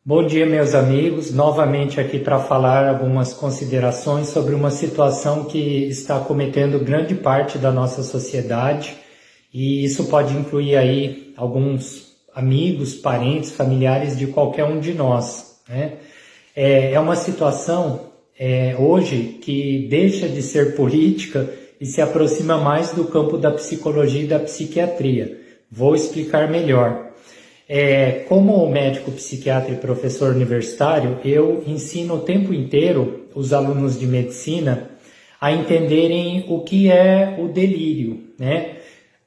Bom dia, meus amigos. Novamente aqui para falar algumas considerações sobre uma situação que está acometendo grande parte da nossa sociedade, e isso pode incluir aí alguns amigos, parentes, familiares de qualquer um de nós, né? É uma situação hoje que deixa de ser política e se aproxima mais do campo da psicologia e da psiquiatria. Vou explicar melhor. Como médico psiquiatra e professor universitário, eu ensino o tempo inteiro os alunos de medicina a entenderem o que é o delírio, né?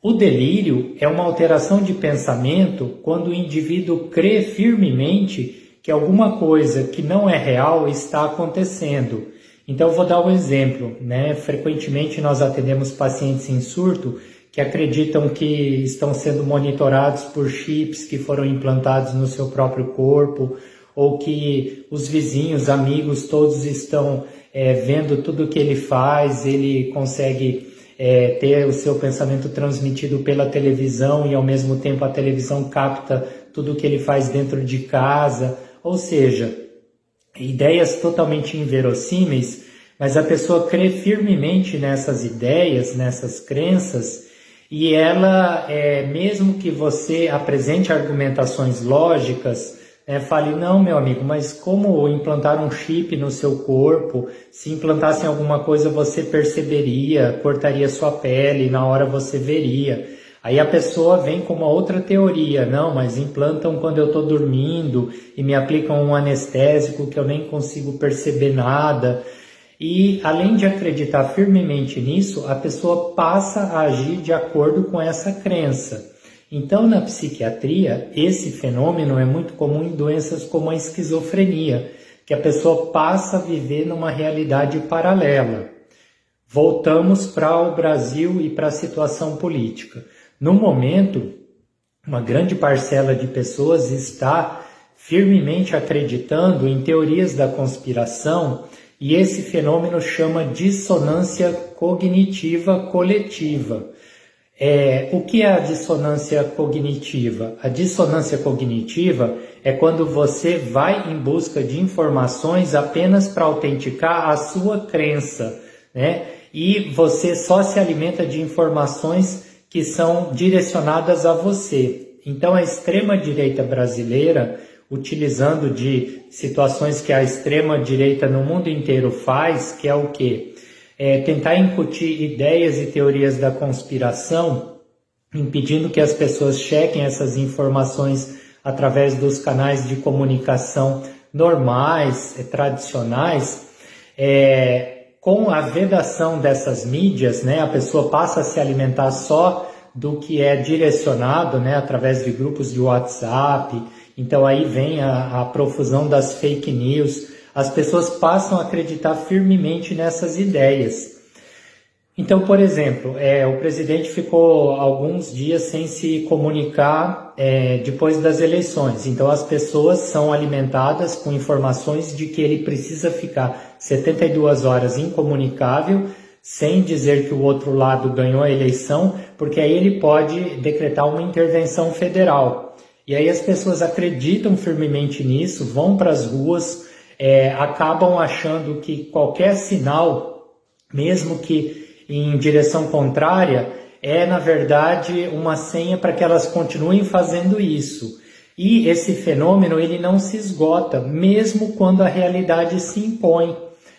O delírio é uma alteração de pensamento quando o indivíduo crê firmemente que alguma coisa que não é real está acontecendo. Então, eu vou dar um exemplo, né? Frequentemente nós atendemos pacientes em surto que acreditam que estão sendo monitorados por chips que foram implantados no seu próprio corpo, ou que os vizinhos, amigos, todos estão vendo tudo o que ele faz, ele consegue ter o seu pensamento transmitido pela televisão e ao mesmo tempo a televisão capta tudo o que ele faz dentro de casa, ou seja, ideias totalmente inverossímeis, mas a pessoa crê firmemente nessas ideias, nessas crenças, e ela, mesmo que você apresente argumentações lógicas, fale, não, meu amigo, mas como implantar um chip no seu corpo? Se implantassem alguma coisa você perceberia, cortaria sua pele, na hora você veria. Aí a pessoa vem com uma outra teoria, não, mas implantam quando eu estou dormindo e me aplicam um anestésico que eu nem consigo perceber nada. E além de acreditar firmemente nisso, a pessoa passa a agir de acordo com essa crença. Então, na psiquiatria, esse fenômeno é muito comum em doenças como a esquizofrenia, que a pessoa passa a viver numa realidade paralela. Voltamos para o Brasil e para a situação política. No momento, uma grande parcela de pessoas está firmemente acreditando em teorias da conspiração, e esse fenômeno chama dissonância cognitiva coletiva. O que é a dissonância cognitiva? A dissonância cognitiva é quando você vai em busca de informações apenas para autenticar a sua crença, né? E você só se alimenta de informações que são direcionadas a você. Então, a extrema-direita brasileira, utilizando de situações que a extrema-direita no mundo inteiro faz, que é o quê? Tentar incutir ideias e teorias da conspiração, impedindo que as pessoas chequem essas informações através dos canais de comunicação normais, tradicionais, com a vedação dessas mídias, né, a pessoa passa a se alimentar só do que é direcionado, né, através de grupos de WhatsApp. Então aí vem a profusão das fake news. As pessoas passam a acreditar firmemente nessas ideias. Então, por exemplo, o presidente ficou alguns dias sem se comunicar depois das eleições. Então, as pessoas são alimentadas com informações de que ele precisa ficar 72 horas incomunicável, sem dizer que o outro lado ganhou a eleição, porque aí ele pode decretar uma intervenção federal. E aí as pessoas acreditam firmemente nisso, vão para as ruas, acabam achando que qualquer sinal, mesmo que em direção contrária, na verdade uma senha para que elas continuem fazendo isso. E esse fenômeno ele não se esgota, mesmo quando a realidade se impõe.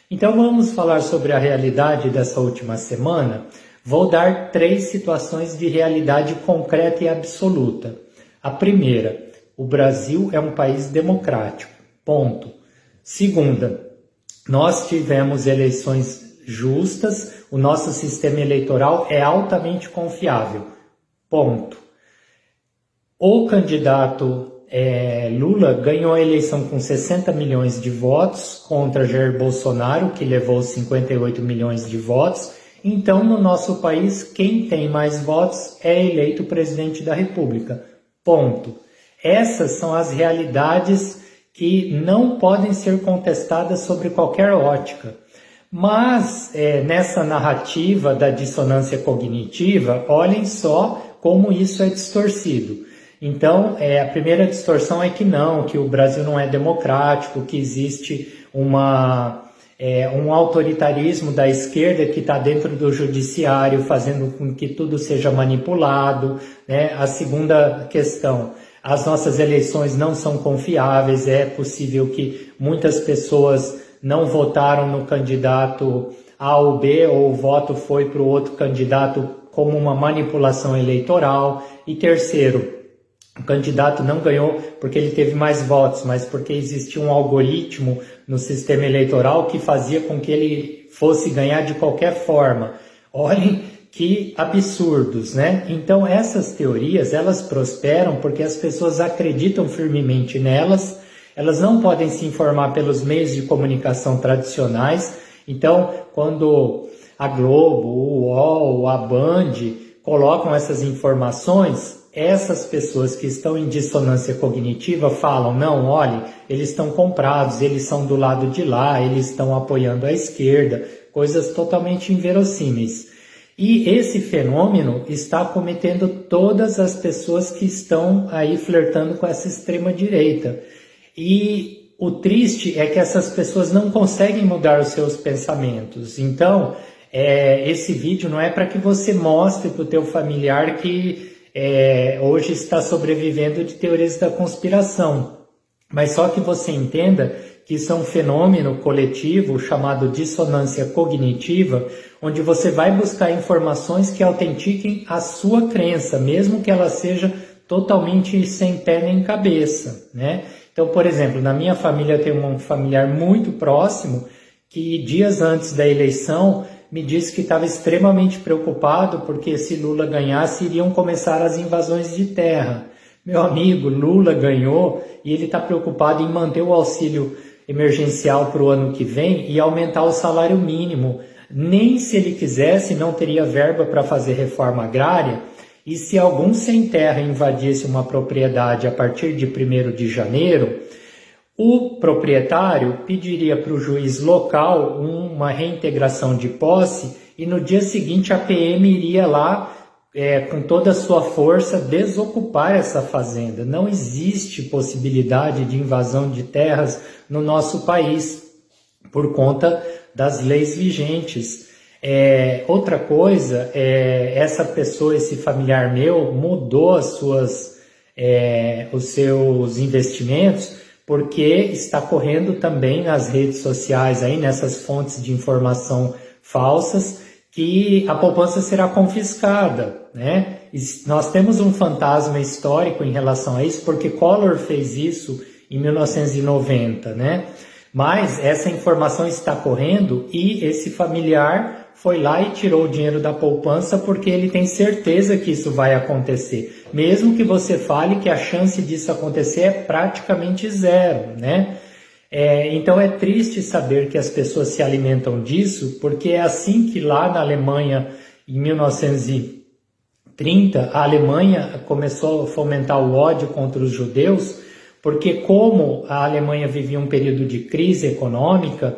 Então vamos falar sobre a realidade dessa última semana. Vou dar 3 situações de realidade concreta e absoluta. A primeira, o Brasil é um país democrático, ponto. Segunda, nós tivemos eleições justas, o nosso sistema eleitoral é altamente confiável, ponto. O candidato Lula ganhou a eleição com 60 milhões de votos contra Jair Bolsonaro, que levou 58 milhões de votos. Então, no nosso país, quem tem mais votos é eleito presidente da República, ponto. Essas são as realidades que não podem ser contestadas sobre qualquer ótica. Mas, nessa narrativa da dissonância cognitiva, olhem só como isso é distorcido. Então, a primeira distorção é que não, que o Brasil não é democrático, que existe um autoritarismo da esquerda que está dentro do judiciário, fazendo com que tudo seja manipulado, né? A segunda questão, as nossas eleições não são confiáveis, é possível que muitas pessoas não votaram no candidato A ou B, ou o voto foi para o outro candidato como uma manipulação eleitoral. E terceiro, o candidato não ganhou porque ele teve mais votos, mas porque existia um algoritmo no sistema eleitoral que fazia com que ele fosse ganhar de qualquer forma. Olhem que absurdos, né? Então essas teorias, elas prosperam porque as pessoas acreditam firmemente nelas, elas não podem se informar pelos meios de comunicação tradicionais. Então, quando a Globo, o UOL, a Band colocam essas informações, essas pessoas que estão em dissonância cognitiva falam, não, olha, eles estão comprados, eles são do lado de lá, eles estão apoiando a esquerda, coisas totalmente inverossímeis. E esse fenômeno está acometendo todas as pessoas que estão aí flertando com essa extrema-direita. E o triste é que essas pessoas não conseguem mudar os seus pensamentos. Então, esse vídeo não é para que você mostre para o teu familiar que hoje está sobrevivendo de teorias da conspiração, mas só que você entenda que isso é um fenômeno coletivo chamado dissonância cognitiva, onde você vai buscar informações que autentiquem a sua crença, mesmo que ela seja totalmente sem pé nem cabeça, né? Então, por exemplo, na minha família eu tenho um familiar muito próximo que dias antes da eleição me disse que estava extremamente preocupado porque se Lula ganhasse, iriam começar as invasões de terra. Meu amigo, Lula ganhou e ele está preocupado em manter o auxílio emergencial para o ano que vem e aumentar o salário mínimo. Nem se ele quisesse, não teria verba para fazer reforma agrária. E se algum sem terra invadisse uma propriedade a partir de 1º de janeiro, o proprietário pediria para o juiz local uma reintegração de posse e no dia seguinte a PM iria lá com toda a sua força desocupar essa fazenda. Não existe possibilidade de invasão de terras no nosso país por conta das leis vigentes. Outra coisa, essa pessoa, esse familiar meu, mudou os seus investimentos porque está correndo também nas redes sociais, aí, nessas fontes de informação falsas, que a poupança será confiscada, né? E nós temos um fantasma histórico em relação a isso, porque Collor fez isso em 1990, né? Mas essa informação está correndo e esse familiar foi lá e tirou o dinheiro da poupança porque ele tem certeza que isso vai acontecer. Mesmo que você fale que a chance disso acontecer é praticamente zero, né? Então é triste saber que as pessoas se alimentam disso, porque é assim que lá na Alemanha, em 1930, a Alemanha começou a fomentar o ódio contra os judeus, porque como a Alemanha vivia um período de crise econômica,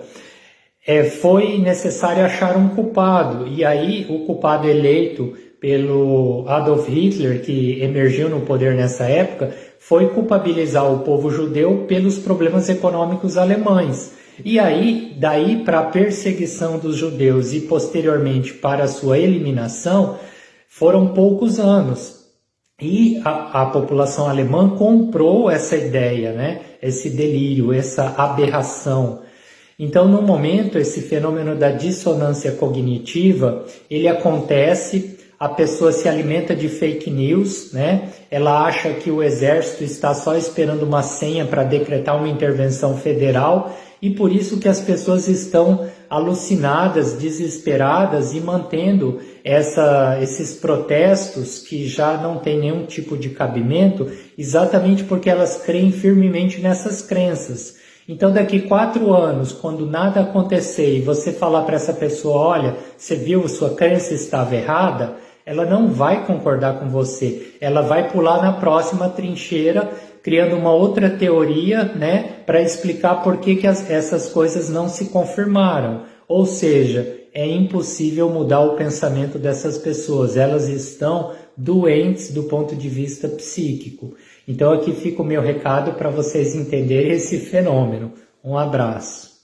foi necessário achar um culpado. E aí o culpado eleito pelo Adolf Hitler, que emergiu no poder nessa época, foi culpabilizar o povo judeu pelos problemas econômicos alemães. E aí, daí para a perseguição dos judeus e posteriormente para a sua eliminação, foram poucos anos. E a população alemã comprou essa ideia, né? Esse delírio, essa aberração. Então, no momento, esse fenômeno da dissonância cognitiva, ele acontece, a pessoa se alimenta de fake news, né? Ela acha que o exército está só esperando uma senha para decretar uma intervenção federal e por isso que as pessoas estão alucinadas, desesperadas e mantendo esses protestos que já não têm nenhum tipo de cabimento, exatamente porque elas creem firmemente nessas crenças. Então, daqui 4 anos, quando nada acontecer e você falar para essa pessoa, olha, você viu, sua crença estava errada, ela não vai concordar com você. Ela vai pular na próxima trincheira, criando uma outra teoria, né, para explicar por que essas coisas não se confirmaram. Ou seja, é impossível mudar o pensamento dessas pessoas. Elas estão doentes do ponto de vista psíquico. Então aqui fica o meu recado para vocês entenderem esse fenômeno. Um abraço.